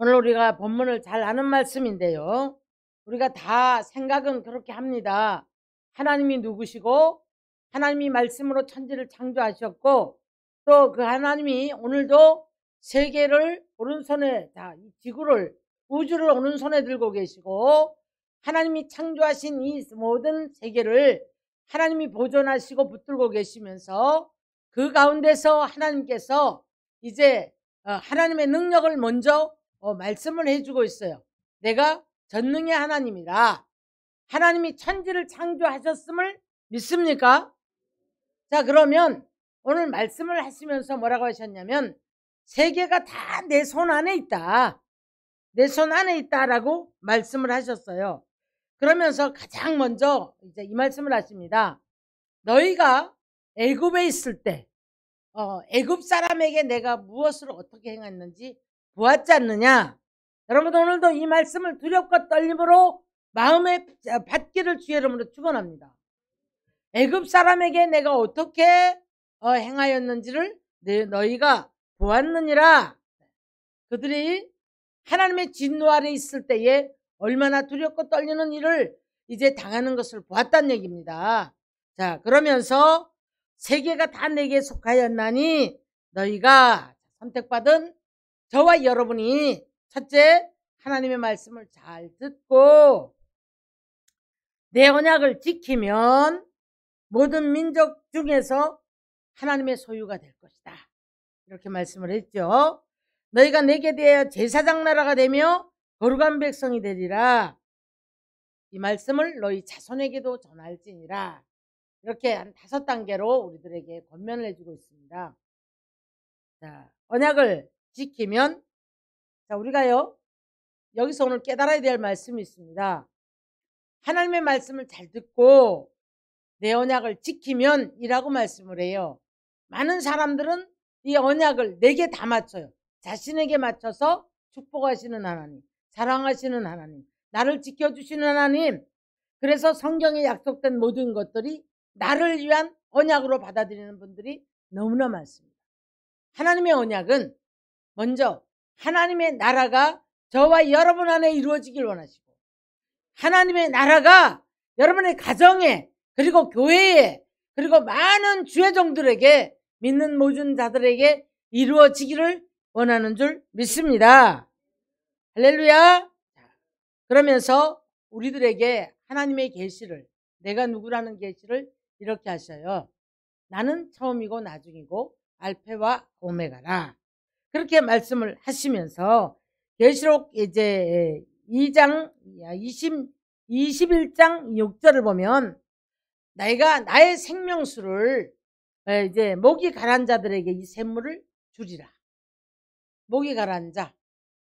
오늘 우리가 본문을 잘 아는 말씀인데요. 우리가 다 생각은 그렇게 합니다. 하나님이 누구시고 하나님이 말씀으로 천지를 창조하셨고 또 그 하나님이 오늘도 세계를 오른손에, 이 지구를, 우주를 오른손에 들고 계시고 하나님이 창조하신 이 모든 세계를 하나님이 보존하시고 붙들고 계시면서 그 가운데서 하나님께서 이제 하나님의 능력을 먼저 말씀을 해주고 있어요. 내가 전능의 하나님이라. 하나님이 천지를 창조하셨음을 믿습니까? 자, 그러면 오늘 말씀을 하시면서 뭐라고 하셨냐면 세계가 다 내 손 안에 있다. 내 손 안에 있다라고 말씀을 하셨어요. 그러면서 가장 먼저 이제 이 말씀을 하십니다. 너희가 애굽에 있을 때 애굽 사람에게 내가 무엇을 어떻게 행했는지 보았지 않느냐. 여러분, 오늘도 이 말씀을 두렵고 떨림으로 마음에 받기를 주의 이름으로 축원합니다. 애굽 사람에게 내가 어떻게 행하였는지를 너희가 보았느니라. 그들이 하나님의 진노 아래 있을 때에 얼마나 두렵고 떨리는 일을 이제 당하는 것을 보았다는 얘기입니다. 자, 그러면서 세계가 다 내게 속하였나니 너희가 선택받은 저와 여러분이 첫째, 하나님의 말씀을 잘 듣고 내 언약을 지키면 모든 민족 중에서 하나님의 소유가 될 것이다. 이렇게 말씀을 했죠. 너희가 내게 대하여 제사장 나라가 되며 거룩한 백성이 되리라. 이 말씀을 너희 자손에게도 전할지니라. 이렇게 한 5단계로 우리들에게 권면을 해주고 있습니다. 자, 언약을 지키면, 자, 우리가요 여기서 오늘 깨달아야 될 말씀이 있습니다. 하나님의 말씀을 잘 듣고 내 언약을 지키면 이라고 말씀을 해요. 많은 사람들은 이 언약을 내게 다 맞춰요. 자신에게 맞춰서 축복하시는 하나님, 사랑하시는 하나님, 나를 지켜주시는 하나님. 그래서 성경에 약속된 모든 것들이 나를 위한 언약으로 받아들이는 분들이 너무나 많습니다. 하나님의 언약은 먼저 하나님의 나라가 저와 여러분 안에 이루어지길 원하시고 하나님의 나라가 여러분의 가정에 그리고 교회에 그리고 많은 주의 종들에게 믿는 모든 자들에게 이루어지기를 원하는 줄 믿습니다. 할렐루야. 그러면서 우리들에게 하나님의 계시를, 내가 누구라는 계시를 이렇게 하셔요. 나는 처음이고 나중이고 알페와 오메가라. 그렇게 말씀을 하시면서 계시록 이제 2장 21장 6절을 보면 내가 나의 생명수를 이제 목이 가라앉은 자들에게 이 샘물을 주리라. 목이 가라앉은 자.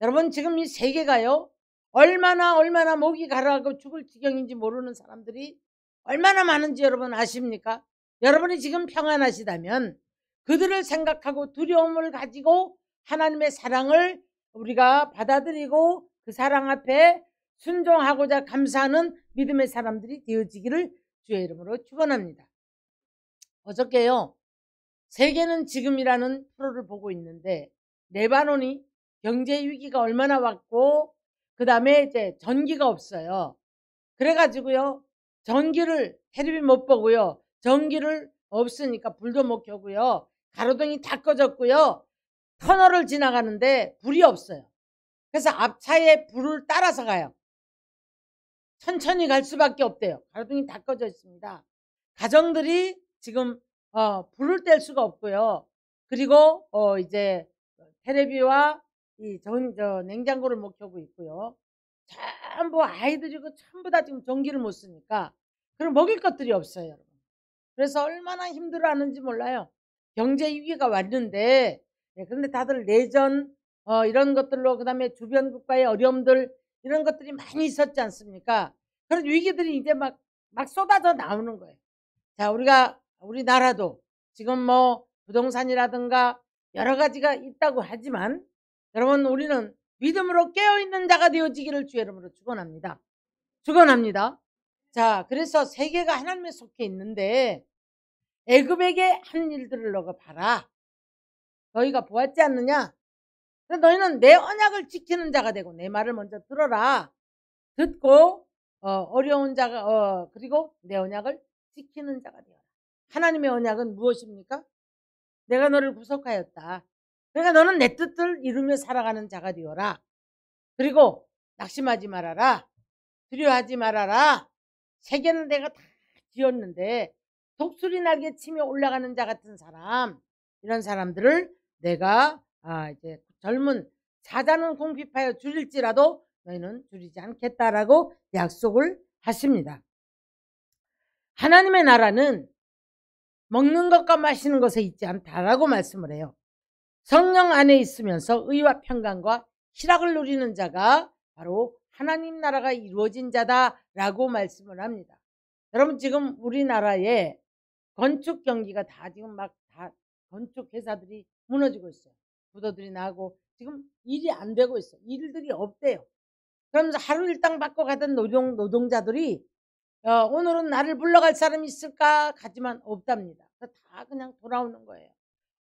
여러분, 지금 이 세계가요 얼마나 목이 가라앉고 죽을 지경인지 모르는 사람들이 얼마나 많은지 여러분 아십니까? 여러분이 지금 평안하시다면 그들을 생각하고 두려움을 가지고 하나님의 사랑을 우리가 받아들이고 그 사랑 앞에 순종하고자 감사하는 믿음의 사람들이 되어지기를 주의 이름으로 축원합니다. 어저께요 세계는 지금이라는 프로를 보고 있는데 레바논이 경제 위기가 얼마나 왔고 그 다음에 이제 전기가 없어요. 그래가지고요 전기를 텔레비 못 보고요 전기를 없으니까 불도 못 켜고요 가로등이 다 꺼졌고요 터널을 지나가는데 불이 없어요. 그래서 앞차에 불을 따라서 가요. 천천히 갈 수밖에 없대요. 가로등이 다 꺼져 있습니다. 가정들이 지금 불을 뗄 수가 없고요. 그리고 이제 텔레비와 이 냉장고를 못 켜고 있고요. 전부 아이들이고 전부 다 지금 전기를 못 쓰니까 그럼 먹일 것들이 없어요. 여러분. 그래서 얼마나 힘들어하는지 몰라요. 경제 위기가 왔는데 그런데 다들 내전 이런 것들로 그다음에 주변 국가의 어려움들 이런 것들이 많이 있었지 않습니까? 그런 위기들이 이제 막 쏟아져 나오는 거예요. 자, 우리나라도 지금 뭐 부동산이라든가 여러 가지가 있다고 하지만 여러분 우리는 믿음으로 깨어있는 자가 되어지기를 주의 이름으로 축원합니다. 축원합니다. 자, 그래서 세계가 하나님에 속해 있는데 애굽에게 한 일들을 너가 봐라. 너희가 보았지 않느냐? 너희는 내 언약을 지키는 자가 되고 내 말을 먼저 들어라. 듣고 어려운 자가 그리고 내 언약을 지키는 자가 되어라. 하나님의 언약은 무엇입니까? 내가 너를 구속하였다. 그러니까 너는 내 뜻을 이루며 살아가는 자가 되어라. 그리고 낙심하지 말아라. 두려워하지 말아라. 세계는 내가 다 지었는데 독수리 날개 치며 올라가는 자 같은 사람, 이런 사람들을 내가 이제 젊은 사자는 궁핍하여 줄일지라도 너희는 줄이지 않겠다라고 약속을 하십니다. 하나님의 나라는 먹는 것과 마시는 것에 있지 않다라고 말씀을 해요. 성령 안에 있으면서 의와 평강과 희락을 누리는 자가 바로 하나님 나라가 이루어진 자다라고 말씀을 합니다. 여러분, 지금 우리나라에 건축 경기가 다 지금 막 다 건축 회사들이 무너지고 있어요. 부도들이 나고 지금 일이 안 되고 있어요. 일들이 없대요. 그러면서 하루 일당 받고 가던 노동자들이 오늘은 나를 불러갈 사람이 있을까 하지만 없답니다. 다 그냥 돌아오는 거예요.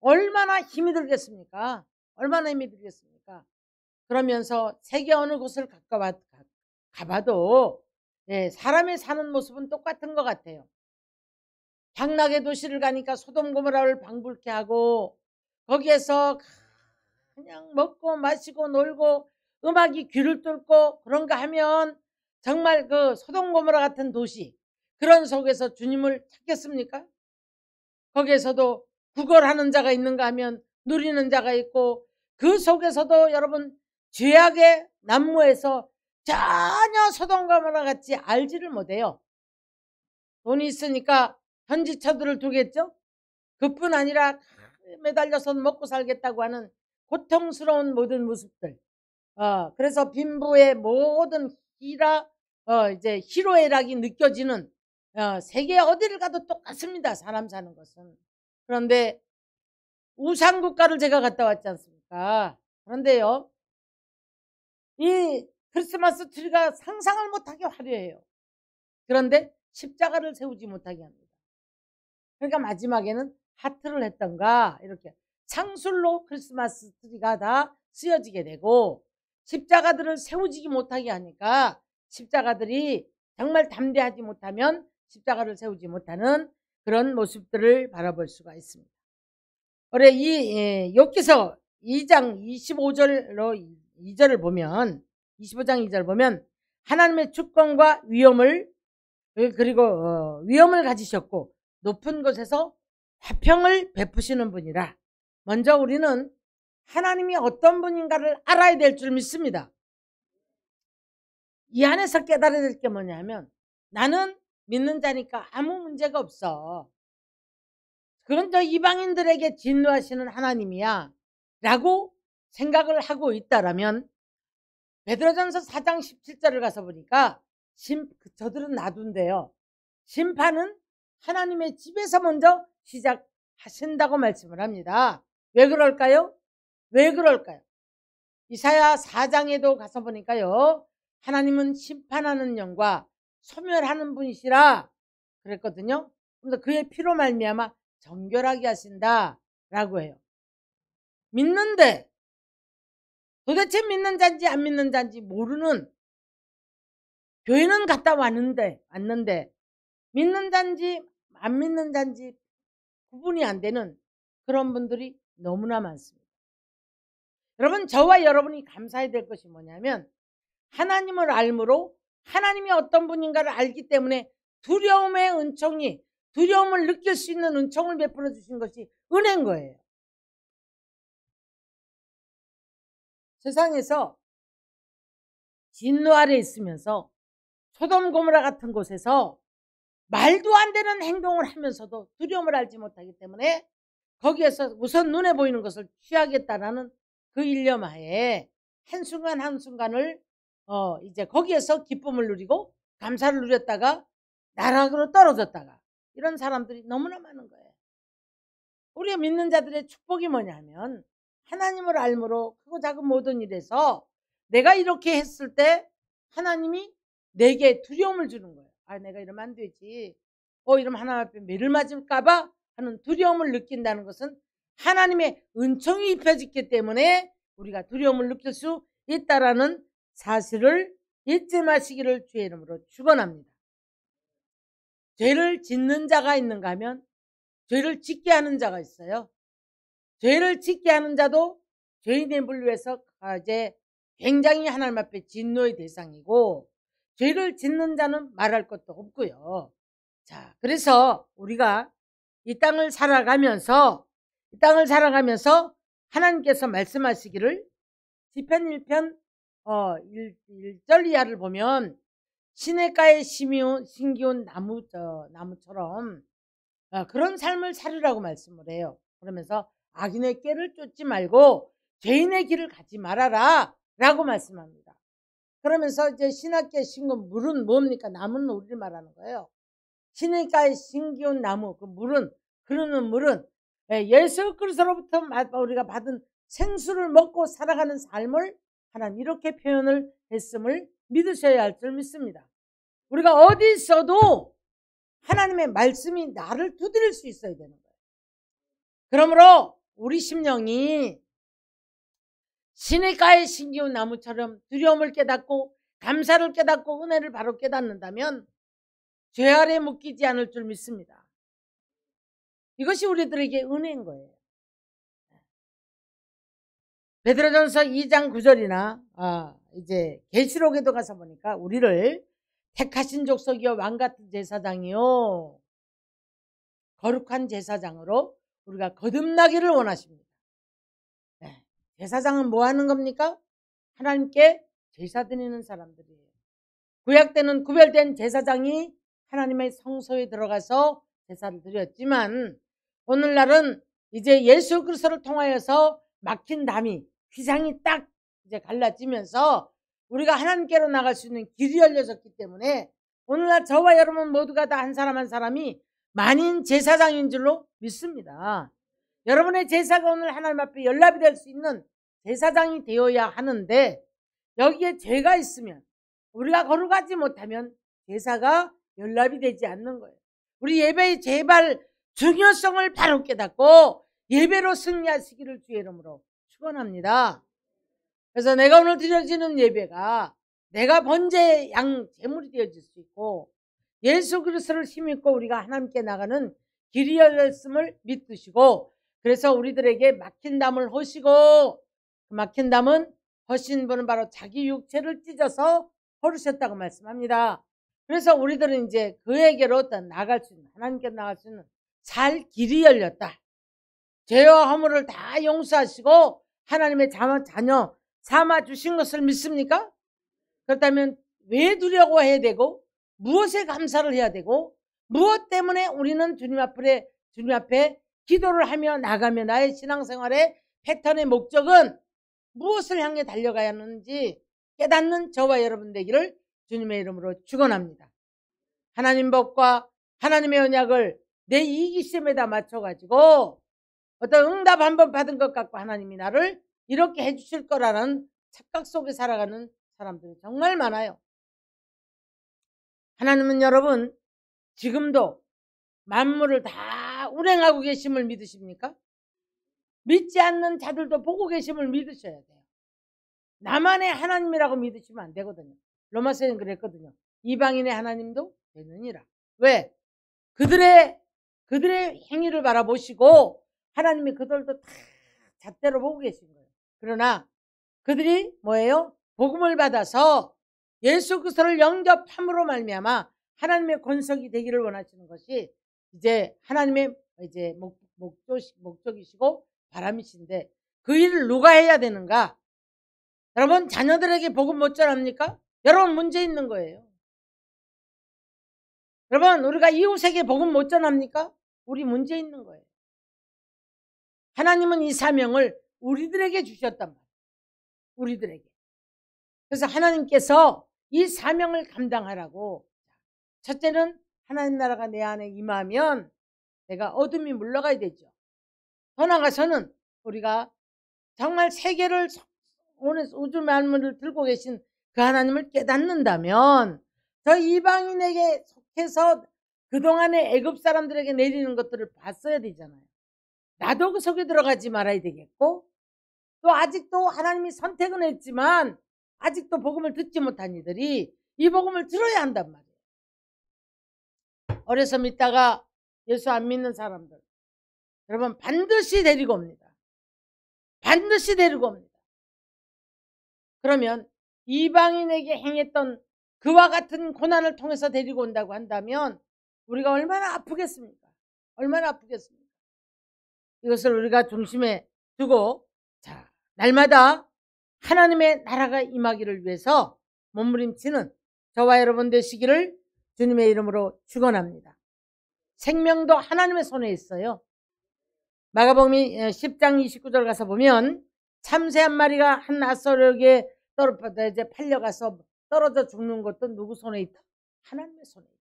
얼마나 힘이 들겠습니까? 얼마나 힘이 들겠습니까? 그러면서 세계 어느 곳을 가봐도 사람이 사는 모습은 똑같은 것 같아요. 향락의 도시를 가니까 소돔 고모라를 방불케 하고 거기에서 그냥 먹고 마시고 놀고 음악이 귀를 뚫고 그런가 하면 정말 그 소돔 고모라 같은 도시, 그런 속에서 주님을 찾겠습니까? 거기에서도 구걸하는 자가 있는가 하면 누리는 자가 있고, 그 속에서도 여러분 죄악의 난무에서 전혀 소돔 고모라 같이 알지를 못해요. 돈이 있으니까 현지처들을 두겠죠. 그뿐 아니라 매달려서 먹고 살겠다고 하는 고통스러운 모든 모습들. 그래서 빈부의 모든 이제 희로애락이 느껴지는 세계 어디를 가도 똑같습니다. 사람 사는 것은. 그런데 우상국가를 제가 갔다 왔지 않습니까? 그런데요, 이 크리스마스 트리가 상상을 못하게 화려해요. 그런데 십자가를 세우지 못하게 합니다. 그러니까 마지막에는 하트를 했던가 이렇게 상술로 크리스마스 트리가 다 쓰여지게 되고, 십자가들을 세우지 못하게 하니까 십자가들이 정말 담대하지 못하면 십자가를 세우지 못하는 그런 모습들을 바라볼 수가 있습니다. 올해 이 욥기서 2장 25절로 2절을 보면, 25장 2절 보면 하나님의 주권과 위엄을 그리고 위엄을 가지셨고 높은 곳에서 화평을 베푸시는 분이라. 먼저 우리는 하나님이 어떤 분인가를 알아야 될 줄 믿습니다. 이 안에서 깨달아야 될 게 뭐냐면, 나는 믿는 자니까 아무 문제가 없어. 그건 저 이방인들에게 진노하시는 하나님이야 라고 생각을 하고 있다라면, 베드로전서 4장 17절을 가서 보니까 저들은 놔둔대요. 심판은 하나님의 집에서 먼저 시작하신다고 말씀을 합니다. 왜 그럴까요? 왜 그럴까요? 이사야 4장에도 가서 보니까요, 하나님은 심판하는 영과 소멸하는 분이시라 그랬거든요. 그래서 그의 피로 말미암아 정결하게 하신다라고 해요. 믿는데 도대체 믿는 자인지 안 믿는 자인지 모르는, 교회는 갔다 왔는데 믿는 자인지 안 믿는 자인지 구분이 안 되는 그런 분들이 너무나 많습니다. 여러분, 저와 여러분이 감사해야 될 것이 뭐냐면, 하나님을 알므로 하나님이 어떤 분인가를 알기 때문에 두려움을 느낄 수 있는 은총을 베풀어 주신 것이 은혜인 거예요. 세상에서 진노 아래 있으면서 소돔 고모라 같은 곳에서 말도 안 되는 행동을 하면서도 두려움을 알지 못하기 때문에 거기에서 우선 눈에 보이는 것을 취하겠다라는 그 일념하에 한순간 한순간을 이제 거기에서 기쁨을 누리고 감사를 누렸다가 나락으로 떨어졌다가, 이런 사람들이 너무나 많은 거예요. 우리가 믿는 자들의 축복이 뭐냐면, 하나님을 알므로 크고 작은 모든 일에서 내가 이렇게 했을 때 하나님이 내게 두려움을 주는 거예요. 내가 이러면 안 되지. 이러면 하나님 앞에 매를 맞을까봐 하는 두려움을 느낀다는 것은 하나님의 은총이 입혀졌기 때문에 우리가 두려움을 느낄 수 있다라는 사실을 잊지 마시기를 주의 이름으로 축원합니다. 죄를 짓는 자가 있는가 하면 죄를 짓게 하는 자가 있어요. 죄를 짓게 하는 자도 죄인의 분류에서 이제 굉장히 하나님 앞에 진노의 대상이고, 죄를 짓는 자는 말할 것도 없고요. 자, 그래서 우리가 이 땅을 살아가면서 하나님께서 말씀하시기를 시편 1편 1절 이하를 보면 시냇가에 심기운 나무처럼 그런 삶을 살으라고 말씀을 해요. 그러면서 악인의 꾀를 쫓지 말고 죄인의 길을 가지 말아라 라고 말씀합니다. 그러면서 이제 시냇가에 심은 물은 뭡니까? 나무는 우리를 말하는 거예요. 시냇가에 심기운 나무, 그 물은, 흐르는 물은 예수 그리스도로부터 우리가 받은 생수를 먹고 살아가는 삶을 하나님 이렇게 표현을 했음을 믿으셔야 할 줄 믿습니다. 우리가 어디 있어도 하나님의 말씀이 나를 두드릴 수 있어야 되는 거예요. 그러므로 우리 심령이 시냇가에 심기운 나무처럼 두려움을 깨닫고 감사를 깨닫고 은혜를 바로 깨닫는다면 죄 아래 묶이지 않을 줄 믿습니다. 이것이 우리들에게 은혜인 거예요. 베드로전서 2장 9절이나 이제 계시록에도 가서 보니까 우리를 택하신 족속이요 왕같은 제사장이요 거룩한 제사장으로 우리가 거듭나기를 원하십니다. 네. 제사장은 뭐 하는 겁니까? 하나님께 제사 드리는 사람들이에요. 구약 때는 구별된 제사장이 하나님의 성소에 들어가서 제사를 드렸지만 오늘날은 이제 예수 그리스도를 통하여서 막힌 담이 휘장이 딱 이제 갈라지면서 우리가 하나님께로 나갈 수 있는 길이 열려졌기 때문에 오늘날 저와 여러분 모두가 다 한 사람 한 사람이 만인 제사장인 줄로 믿습니다. 여러분의 제사가 오늘 하나님 앞에 연락이 될 수 있는 제사장이 되어야 하는데 여기에 죄가 있으면 우리가 거룩하지 못하면 제사가 연락이 되지 않는 거예요. 우리 예배의 제발 중요성을 바로 깨닫고 예배로 승리하시기를 주의 이름으로 축원합니다. 그래서 내가 오늘 드려지는 예배가 내가 번제 양 제물이 되어질 수 있고 예수 그리스도를 힘입고 우리가 하나님께 나가는 길이 열렸음을 믿으시고, 그래서 우리들에게 막힌 담을 허시고 그 막힌 담은 허신 분은 바로 자기 육체를 찢어서 허르셨다고 말씀합니다. 그래서 우리들은 이제 그에게로 어떤 나갈 수 있는, 하나님께 나갈 수 있는 살 길이 열렸다. 죄와 허물을 다 용서하시고 하나님의 자녀 삼아 주신 것을 믿습니까? 그렇다면 왜 두려워해야 되고 무엇에 감사를 해야 되고 무엇 때문에 우리는 주님 앞에 기도를 하며 나가며 나의 신앙생활의 패턴의 목적은 무엇을 향해 달려가야 하는지 깨닫는 저와 여러분 되기를 주님의 이름으로 축원합니다. 하나님 법과 하나님의 언약을 내 이기심에다 맞춰가지고 어떤 응답 한번 받은 것 같고 하나님이 나를 이렇게 해주실 거라는 착각 속에 살아가는 사람들이 정말 많아요. 하나님은 여러분 지금도 만물을 다 운행하고 계심을 믿으십니까? 믿지 않는 자들도 보고 계심을 믿으셔야 돼요. 나만의 하나님이라고 믿으시면 안 되거든요. 로마서에는 그랬거든요. 이방인의 하나님도 되느니라. 왜? 그들의 행위를 바라보시고 하나님이 그들도 다 잣대로 보고 계신 거예요. 그러나 그들이 뭐예요? 복음을 받아서 예수 그리스도를 영접함으로 말미암아 하나님의 권속이 되기를 원하시는 것이 이제 하나님의 이제 목적이시고 바람이신데 그 일을 누가 해야 되는가? 여러분 자녀들에게 복음 못 전합니까? 여러분 문제 있는 거예요. 여러분 우리가 이웃에게 복음 못 전합니까? 우리 문제 있는 거예요. 하나님은 이 사명을 우리들에게 주셨단 말이에요. 우리들에게. 그래서 하나님께서 이 사명을 감당하라고, 첫째는 하나님 나라가 내 안에 임하면 내가 어둠이 물러가야 되죠. 더 나아가서는 우리가 정말 세계를 오늘 우주 만물을 들고 계신 그 하나님을 깨닫는다면 저 이방인에게 속해서 그동안의 애굽 사람들에게 내리는 것들을 봤어야 되잖아요. 나도 그 속에 들어가지 말아야 되겠고 또 아직도 하나님이 선택은 했지만 아직도 복음을 듣지 못한 이들이 이 복음을 들어야 한단 말이에요. 어려서 믿다가 예수 안 믿는 사람들, 여러분 반드시 데리고 옵니다. 반드시 데리고 옵니다. 그러면 이방인에게 행했던 그와 같은 고난을 통해서 데리고 온다고 한다면 우리가 얼마나 아프겠습니까? 얼마나 아프겠습니까? 이것을 우리가 중심에 두고 자, 날마다 하나님의 나라가 임하기를 위해서 몸부림치는 저와 여러분 되시기를 주님의 이름으로 축원합니다. 생명도 하나님의 손에 있어요. 마가복음 10장 29절 가서 보면 참새 한 마리가 한 낯설에게 이제 팔려가서 떨어져 죽는 것도 누구 손에 있다? 하나님의 손에 있다.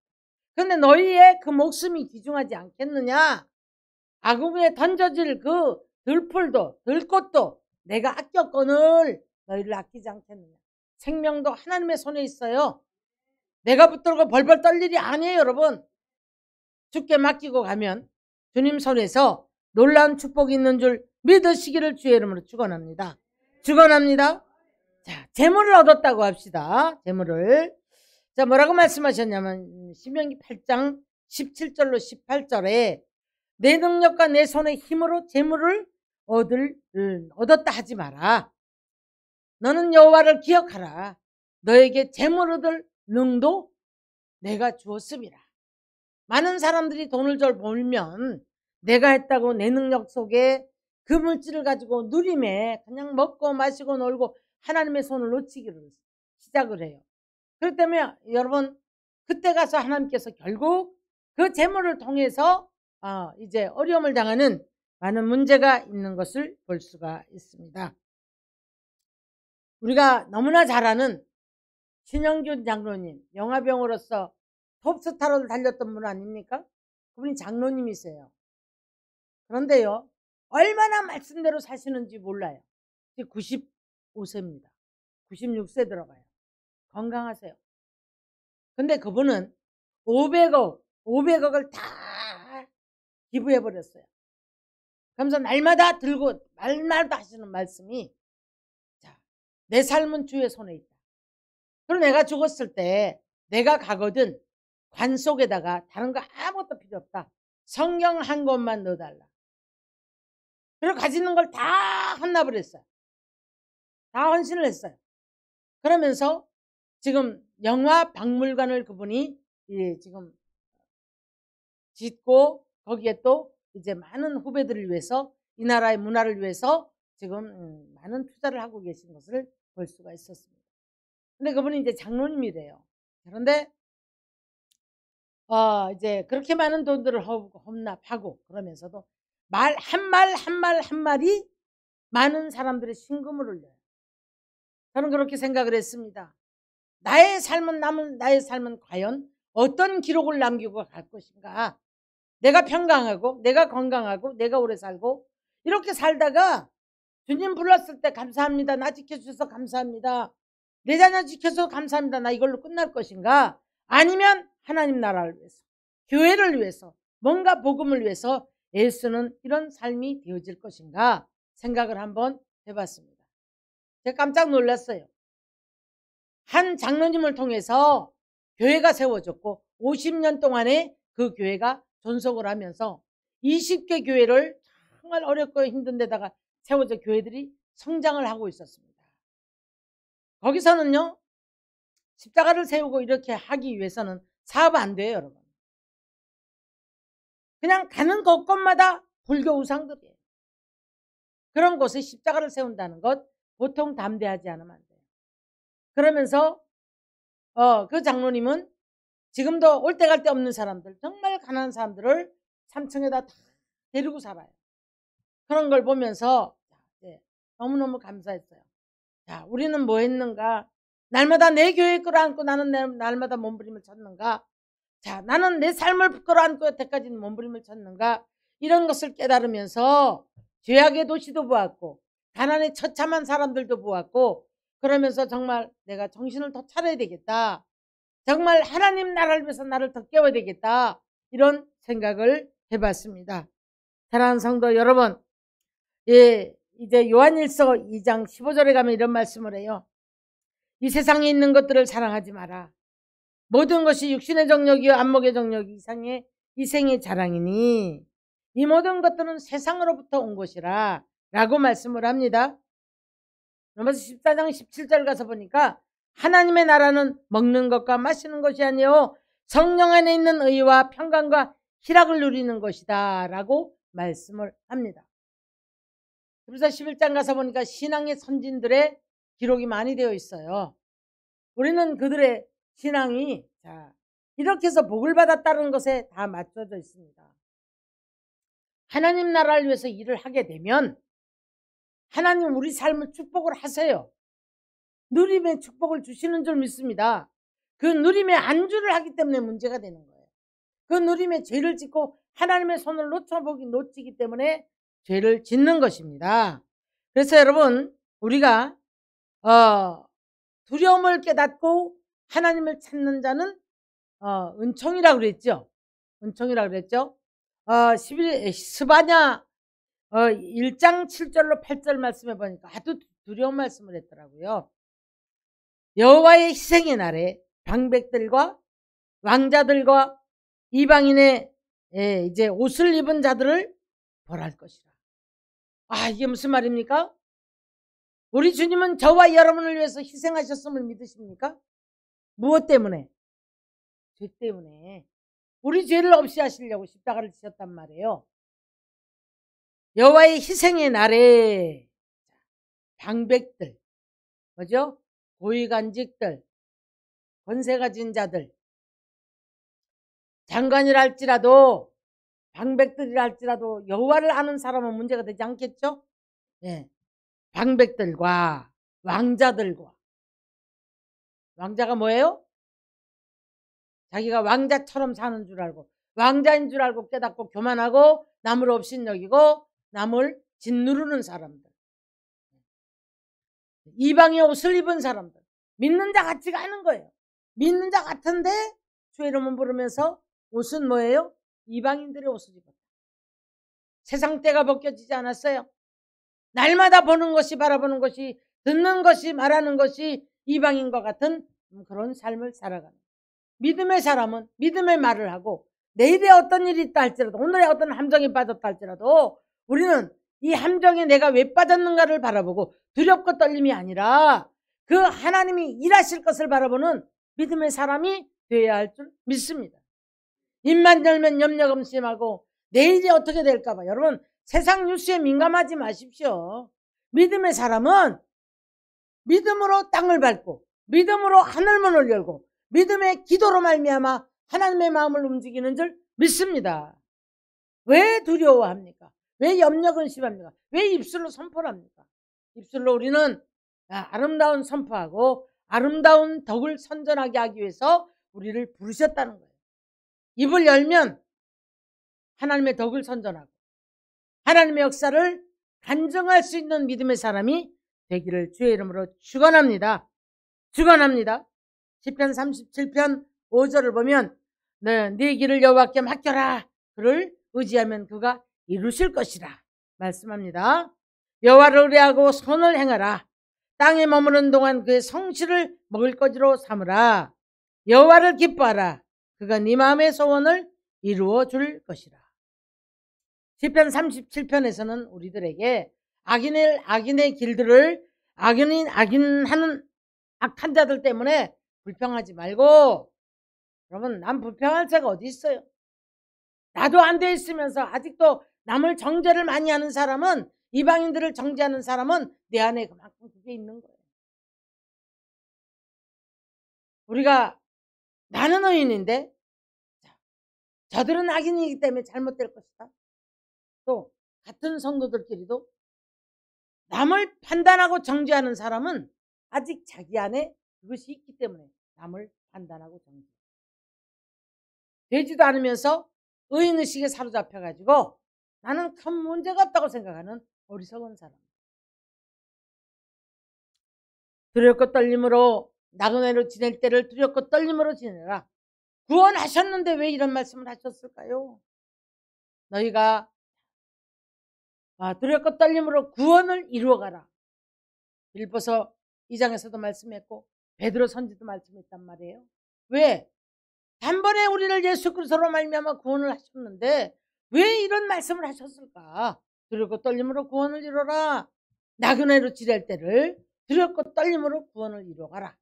그런데 너희의 그 목숨이 귀중하지 않겠느냐? 아궁이에 던져질 그 들풀도 들꽃도 내가 아꼈거늘 너희를 아끼지 않겠느냐. 생명도 하나님의 손에 있어요. 내가 붙들고 벌벌 떨 일이 아니에요. 여러분 주께 맡기고 가면 주님 손에서 놀라운 축복이 있는 줄 믿으시기를 주의 이름으로 축원합니다. 축원합니다. 자, 재물을 얻었다고 합시다. 재물을. 자, 뭐라고 말씀하셨냐면 신명기 8장 17절로 18절에 내 능력과 내 손의 힘으로 재물을 얻었다 하지 마라. 너는 여호와를 기억하라. 너에게 재물 얻을 능도 내가 주었음이라. 많은 사람들이 돈을 잘 벌면 내가 했다고 내 능력 속에 그 물질을 가지고 누림에 그냥 먹고 마시고 놀고 하나님의 손을 놓치기를 시작을 해요. 그렇기 때문에 여러분 그때 가서 하나님께서 결국 그 재물을 통해서 이제 어려움을 당하는 많은 문제가 있는 것을 볼 수가 있습니다. 우리가 너무나 잘 아는 신영균 장로님, 영화배우로서 톱스타로 달렸던 분 아닙니까? 그분이 장로님이세요. 그런데요, 얼마나 말씀대로 사시는지 몰라요. 95세입니다. 96세 들어가요. 건강하세요. 근데 그분은 500억을 다 기부해버렸어요. 그러면서 날마다 들고 날마다 하시는 말씀이 자, 내 삶은 주의 손에 있다. 그리고 내가 죽었을 때 내가 가거든 관 속에다가 다른 거 아무것도 필요 없다. 성경 한 권만 넣어달라. 그리고 가지는 걸 다 헌납을 했어요. 다 헌신을 했어요. 그러면서 지금 영화 박물관을 그분이 지금 짓고 거기에 또 이제 많은 후배들을 위해서 이 나라의 문화를 위해서 지금 많은 투자를 하고 계신 것을 볼 수가 있었습니다. 근데 그분이 이제 장로님이래요. 그런데 이제 그렇게 많은 돈들을 헌납하고 그러면서도 한 말이 많은 사람들의 신금을 울려요. 저는 그렇게 생각을 했습니다. 나의 삶은 과연 어떤 기록을 남기고 갈 것인가? 내가 평강하고 내가 건강하고 내가 오래 살고 이렇게 살다가 주님 불렀을 때 감사합니다. 나 지켜주셔서 감사합니다. 내 자녀 지켜서 감사합니다. 나 이걸로 끝날 것인가? 아니면 하나님 나라를 위해서 교회를 위해서 뭔가 복음을 위해서 애쓰는 이런 삶이 되어질 것인가 생각을 한번 해봤습니다. 제가 깜짝 놀랐어요. 한 장로님을 통해서 교회가 세워졌고 50년 동안에 그 교회가 존속을 하면서 20개 교회를 정말 어렵고 힘든 데다가 세워져 교회들이 성장을 하고 있었습니다. 거기서는요 십자가를 세우고 이렇게 하기 위해서는 사업 안 돼요. 여러분 그냥 가는 곳곳마다 불교 우상들이에요. 그런 곳에 십자가를 세운다는 것 보통 담대하지 않으면 안 돼요. 그러면서 그 장로님은 지금도 올 때 갈 데 없는 사람들 정말 가난한 사람들을 3층에다 다 데리고 살아요. 그런 걸 보면서 너무너무 감사했어요. 자, 우리는 뭐 했는가? 날마다 내 교회 끌어안고 나는 날마다 몸부림을 쳤는가? 자, 나는 내 삶을 끌어안고 여태까지는 몸부림을 쳤는가? 이런 것을 깨달으면서 죄악의 도시도 보았고 가난에 처참한 사람들도 보았고 그러면서 정말 내가 정신을 더 차려야 되겠다. 정말 하나님 나라를 위해서 나를 더 깨워야 되겠다. 이런 생각을 해봤습니다. 사랑하는 성도 여러분, 이제 요한일서 2장 15절에 가면 이런 말씀을 해요. 이 세상에 있는 것들을 사랑하지 마라. 모든 것이 육신의 정욕이요 안목의 정욕이 이 생의 자랑이니 이 모든 것들은 세상으로부터 온 것이라 라고 말씀을 합니다. 로마서 14장 17절 가서 보니까 하나님의 나라는 먹는 것과 마시는 것이 아니요 성령 안에 있는 의와 평강과 희락을 누리는 것이다 라고 말씀을 합니다. 그래서 11장 가서 보니까 신앙의 선진들의 기록이 많이 되어 있어요. 우리는 그들의 신앙이 이렇게 해서 복을 받았다는 것에 다 맞춰져 있습니다. 하나님 나라를 위해서 일을 하게 되면 하나님 우리 삶을 축복을 하세요. 누림의 축복을 주시는 줄 믿습니다. 그 누림의 안주를 하기 때문에 문제가 되는 거예요. 그 누림의 죄를 짓고 하나님의 손을 놓치기 때문에 죄를 짓는 것입니다. 그래서 여러분 우리가 두려움을 깨닫고 하나님을 찾는 자는 은총이라고 그랬죠. 은총이라고 그랬죠. 스바냐 1장 7절로 8절 말씀해 보니까 아주 두려운 말씀을 했더라고요. 여호와의 희생의 날에 방백들과 왕자들과 이방인의 이제 옷을 입은 자들을 벌할 것이라. 이게 무슨 말입니까? 우리 주님은 저와 여러분을 위해서 희생하셨음을 믿으십니까? 무엇 때문에? 죄 때문에. 우리 죄를 없이 하시려고 십자가를 지셨단 말이에요. 여호와의 희생의 날에 방백들, 뭐죠? 고위간직들, 권세 가진 자들, 장관이랄지라도 방백들이랄지라도 여호와를 아는 사람은 문제가 되지 않겠죠? 예. 방백들과 왕자들과. 왕자가 뭐예요? 자기가 왕자처럼 사는 줄 알고 왕자인 줄 알고 깨닫고 교만하고 남을 업신여기고 남을 짓누르는 사람들. 이방의 옷을 입은 사람들. 믿는 자 같지가 않은 거예요. 믿는 자 같은데 주의 이름을 부르면서 옷은 뭐예요? 이방인들의 옷을 입었다. 세상 때가 벗겨지지 않았어요. 날마다 보는 것이 바라보는 것이 듣는 것이 말하는 것이 이방인과 같은 그런 삶을 살아가는 믿음의 사람은 믿음의 말을 하고 내일에 어떤 일이 있다 할지라도 오늘에 어떤 함정이 빠졌다 할지라도 우리는 이 함정에 내가 왜 빠졌는가를 바라보고 두렵고 떨림이 아니라 그 하나님이 일하실 것을 바라보는 믿음의 사람이 되어야 할 줄 믿습니다. 입만 열면 염려금심하고 내일이 어떻게 될까 봐. 여러분 세상 뉴스에 민감하지 마십시오. 믿음의 사람은 믿음으로 땅을 밟고 믿음으로 하늘문을 열고 믿음의 기도로 말미암아 하나님의 마음을 움직이는 줄 믿습니다. 왜 두려워합니까? 왜 염려근심합니까? 왜 입술로 선포를 합니까? 입술로 우리는 아름다운 선포하고 아름다운 덕을 선전하게 하기 위해서 우리를 부르셨다는 거예요. 입을 열면 하나님의 덕을 선전하고 하나님의 역사를 간증할 수 있는 믿음의 사람이 되기를 주의 이름으로 축원합니다. 축원합니다. 시편 37편 5절을 보면 네 길을 여호와께 맡겨라. 그를 의지하면 그가 이루실 것이라 말씀합니다. 여호와를 의뢰하고 선을 행하라. 땅에 머무는 동안 그의 성실을 먹을 거지로 삼으라. 여호와를 기뻐하라. 그가 네 마음의 소원을 이루어 줄 것이라. 시편 37편에서는 우리들에게 악인의 길들을 악인하는 악한 자들 때문에 불평하지 말고 여러분 난 불평할 자가 어디 있어요? 나도 안 돼 있으면서 아직도 남을 정죄를 많이 하는 사람은 이방인들을 정죄하는 사람은 내 안에 그만큼 그게 있는 거예요. 우리가 나는 의인인데 저들은 악인이기 때문에 잘못될 것이다. 또 같은 성도들끼리도 남을 판단하고 정죄하는 사람은 아직 자기 안에 그것이 있기 때문에 남을 판단하고 정죄 되지도 않으면서 의인의식에 사로잡혀가지고 나는 큰 문제가 없다고 생각하는 어리석은 사람. 두렵고 떨림으로 나그네로 지낼 때를 두렵고 떨림으로 지내라. 구원하셨는데 왜 이런 말씀을 하셨을까요? 너희가 두렵고 떨림으로 구원을 이루어가라. 빌보서 2장에서도 말씀했고 베드로 선지도 말씀했단 말이에요. 왜? 단번에 우리를 예수 그리스도로 말미암아 구원을 하셨는데 왜 이런 말씀을 하셨을까? 두렵고 떨림으로 구원을 이루어라. 나그네로 지낼 때를 두렵고 떨림으로 구원을 이루어가라.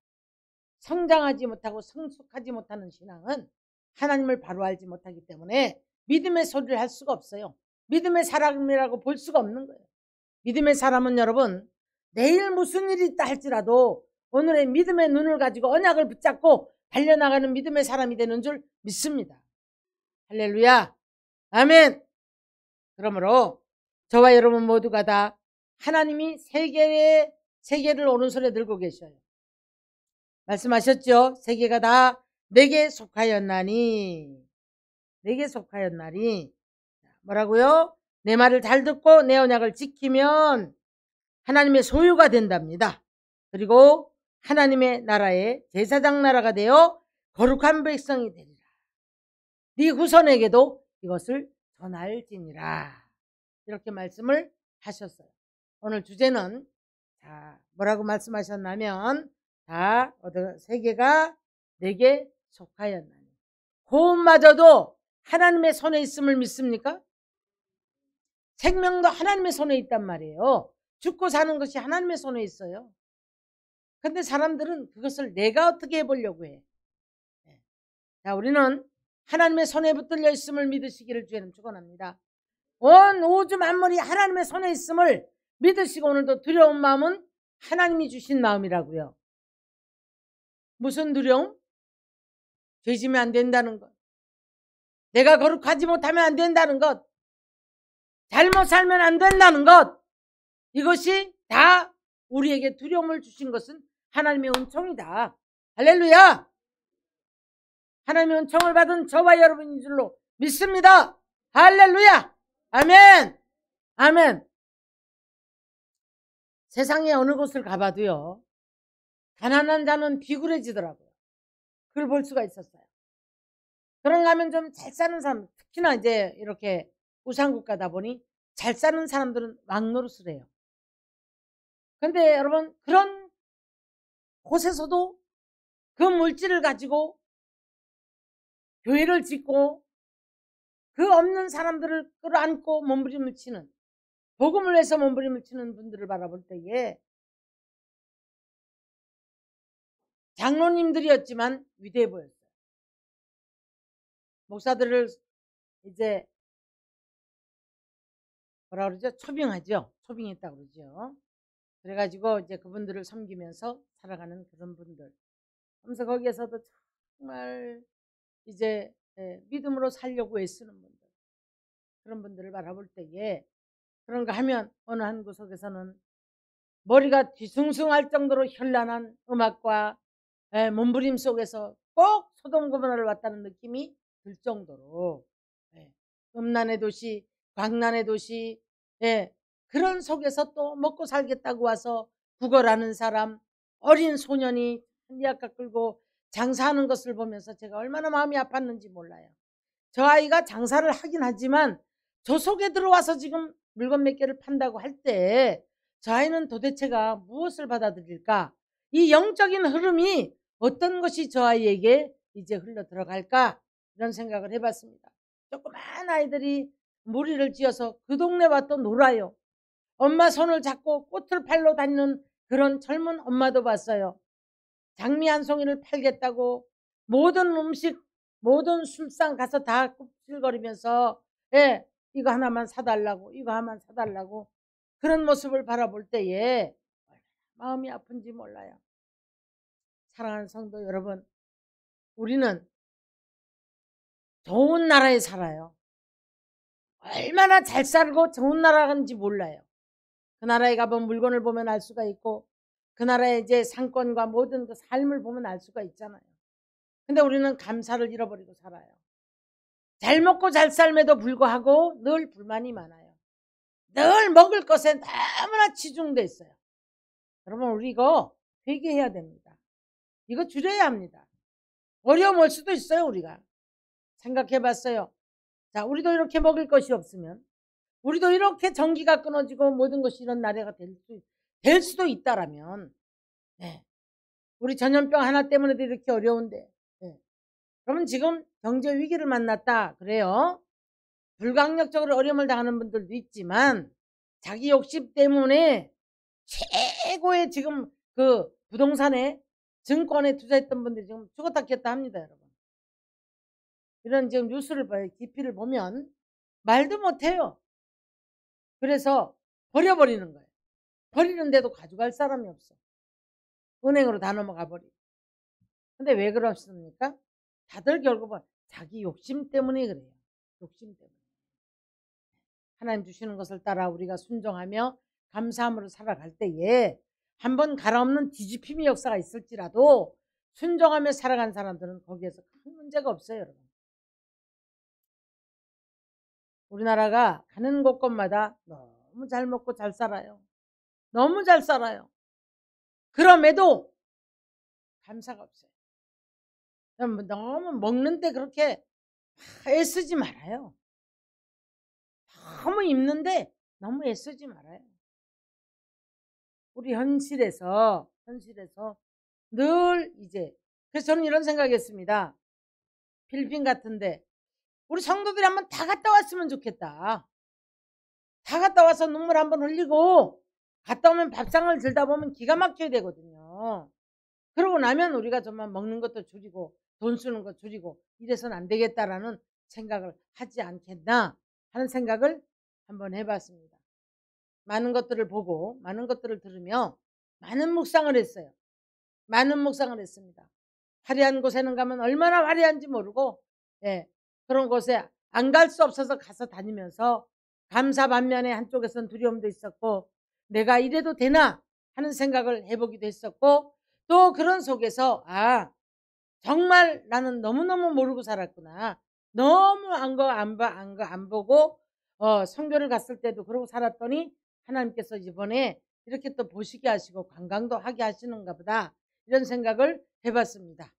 성장하지 못하고 성숙하지 못하는 신앙은 하나님을 바로 알지 못하기 때문에 믿음의 소리를 할 수가 없어요. 믿음의 사람이라고 볼 수가 없는 거예요. 믿음의 사람은 여러분, 내일 무슨 일이 있다 할지라도 오늘의 믿음의 눈을 가지고 언약을 붙잡고 달려나가는 믿음의 사람이 되는 줄 믿습니다. 할렐루야. 아멘. 그러므로 저와 여러분 모두가 다 하나님이 세계를 오른손에 들고 계셔요. 말씀하셨죠? 세계가 다 내게 속하였나니. 내게 속하였나니. 뭐라고요? 내 말을 잘 듣고 내 언약을 지키면 하나님의 소유가 된답니다. 그리고 하나님의 나라의 제사장 나라가 되어 거룩한 백성이 되리라. 네 후손에게도 이것을 전할지니라. 이렇게 말씀을 하셨어요. 오늘 주제는 뭐라고 말씀하셨냐면 세계가 내게 속하였나니. 고음마저도 하나님의 손에 있음을 믿습니까? 생명도 하나님의 손에 있단 말이에요. 죽고 사는 것이 하나님의 손에 있어요. 근데 사람들은 그것을 내가 어떻게 해보려고 해. 자, 우리는 하나님의 손에 붙들려 있음을 믿으시기를 주에는 축원합니다. 온 우주 만물이 하나님의 손에 있음을 믿으시고 오늘도 두려운 마음은 하나님이 주신 마음이라고요. 무슨 두려움? 죄지면 안 된다는 것. 내가 거룩하지 못하면 안 된다는 것. 잘못 살면 안 된다는 것. 이것이 다 우리에게 두려움을 주신 것은 하나님의 은총이다. 할렐루야. 하나님의 은총을 받은 저와 여러분인 줄로 믿습니다. 할렐루야. 아멘. 아멘. 세상에 어느 곳을 가봐도요, 가난한 자는 비굴해지더라고요. 그걸 볼 수가 있었어요. 그런가 하면 좀 잘 사는 사람, 특히나 이제 이렇게 우상국 가다 보니 잘 사는 사람들은 왕노릇을 해요. 근데 여러분, 그런 곳에서도 그 물질을 가지고 교회를 짓고 그 없는 사람들을 끌어안고 몸부림을 치는, 복음을 위해서 몸부림을 치는 분들을 바라볼 때에 장로님들이었지만 위대해 보였어요. 목사들을 이제 뭐라 그러죠? 초빙하죠. 초빙했다고 그러죠. 그래가지고 이제 그분들을 섬기면서 살아가는 그런 분들. 그래서 거기에서도 정말 이제 믿음으로 살려고 애쓰는 분들. 그런 분들을 바라볼 때에 그런가 하면 어느 한 구석에서는 머리가 뒤숭숭할 정도로 현란한 음악과 몸부림 속에서 꼭 소돔 고모라를 왔다는 느낌이 들 정도로 음란의 도시, 광란의 도시, 그런 속에서 또 먹고 살겠다고 와서 구걸하는 사람, 어린 소년이 한리학가 끌고 장사하는 것을 보면서 제가 얼마나 마음이 아팠는지 몰라요. 저 아이가 장사를 하긴 하지만 저 속에 들어와서 지금 물건 몇 개를 판다고 할 때 저 아이는 도대체가 무엇을 받아들일까? 이 영적인 흐름이 어떤 것이 저 아이에게 이제 흘러 들어갈까? 이런 생각을 해봤습니다. 조그만 아이들이 무리를 지어서 그 동네와 또 놀아요. 엄마 손을 잡고 꽃을 팔러 다니는 그런 젊은 엄마도 봤어요. 장미 한 송이를 팔겠다고 모든 음식, 모든 술상 가서 다 굽실거리면서 이거 하나만 사달라고, 이거 하나만 사달라고, 그런 모습을 바라볼 때에 마음이 아픈지 몰라요. 사랑하는 성도 여러분, 우리는 좋은 나라에 살아요. 얼마나 잘 살고 좋은 나라인지 몰라요. 그 나라에 가본 물건을 보면 알 수가 있고 그 나라의 이제 상권과 모든 그 삶을 보면 알 수가 있잖아요. 근데 우리는 감사를 잃어버리고 살아요. 잘 먹고 잘 삶에도 불구하고 늘 불만이 많아요. 늘 먹을 것에 너무나 치중돼 있어요. 여러분, 우리 이거 회개해야 됩니다. 이거 줄여야 합니다. 어려움 올 수도 있어요. 우리가 생각해 봤어요. 자, 우리도 이렇게 먹을 것이 없으면 우리도 이렇게 전기가 끊어지고 모든 것이 이런 나라가 될 수도 있다라면, 네. 우리 전염병 하나 때문에도 이렇게 어려운데, 네. 그러면 지금 경제 위기를 만났다 그래요. 불강력적으로 어려움을 당하는 분들도 있지만 자기 욕심 때문에 최고의 지금 그 부동산에 증권에 투자했던 분들이 지금 죽었다 깼다 합니다, 여러분. 이런 지금 뉴스를 봐요. 기피를 보면 말도 못해요. 그래서 버려버리는 거예요. 버리는데도 가져갈 사람이 없어. 은행으로 다 넘어가 버리고. 근데 왜 그렇습니까? 다들 결국은 자기 욕심 때문에 그래요. 욕심 때문에. 하나님 주시는 것을 따라 우리가 순종하며 감사함으로 살아갈 때에 한번 갈아엎는 뒤집힘의 역사가 있을지라도 순종하며 살아간 사람들은 거기에서 큰 문제가 없어요, 여러분. 우리나라가 가는 곳곳마다 너무 잘 먹고 잘 살아요. 너무 잘 살아요. 그럼에도 감사가 없어요. 너무 먹는데 그렇게 애쓰지 말아요. 너무 입는데 너무 애쓰지 말아요. 우리 현실에서 늘 이제, 그래서 저는 이런 생각했습니다. 필리핀 같은데 우리 성도들이 한번 다 갔다 왔으면 좋겠다. 다 갔다 와서 눈물 한번 흘리고 갔다 오면 밥상을 들다 보면 기가 막혀야 되거든요. 그러고 나면 우리가 정말 먹는 것도 줄이고 돈 쓰는 것 줄이고 이래서는 안 되겠다라는 생각을 하지 않겠나 하는 생각을 한번 해봤습니다. 많은 것들을 보고 많은 것들을 들으며 많은 묵상을 했어요. 많은 묵상을 했습니다. 화려한 곳에는 가면 얼마나 화려한지 모르고, 예, 그런 곳에 안 갈 수 없어서 가서 다니면서 감사 반면에 한쪽에서는 두려움도 있었고 내가 이래도 되나 하는 생각을 해보기도 했었고, 또 그런 속에서 정말 나는 너무너무 모르고 살았구나. 너무 안 보고 선교를 갔을 때도 그러고 살았더니 하나님께서 이번에 이렇게 또 보시게 하시고 관광도 하게 하시는가 보다, 이런 생각을 해봤습니다.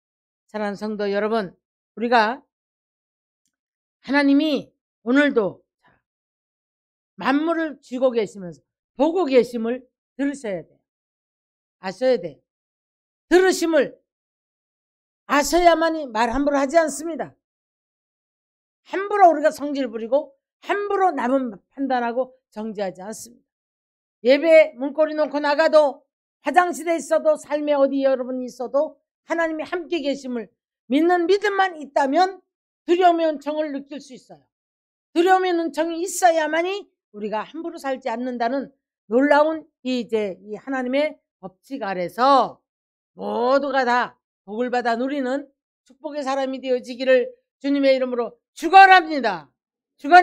사랑하는 성도 여러분, 우리가 하나님이 오늘도 만물을 쥐고 계시면서 보고 계심을 들으셔야 돼요. 아셔야 돼요. 들으심을 아셔야만이 말 함부로 하지 않습니다. 함부로 우리가 성질 부리고 함부로 남은 판단하고 정죄하지 않습니다. 예배 문고리 놓고 나가도, 화장실에 있어도, 삶에 어디 여러분이 있어도 하나님이 함께 계심을 믿는 믿음만 있다면 두려움의 은총을 느낄 수 있어요. 두려움의 은총이 있어야만이 우리가 함부로 살지 않는다는 놀라운 이 하나님의 법칙 아래서 모두가 다 복을 받아 누리는 축복의 사람이 되어지기를 주님의 이름으로 축원합니다. 축원.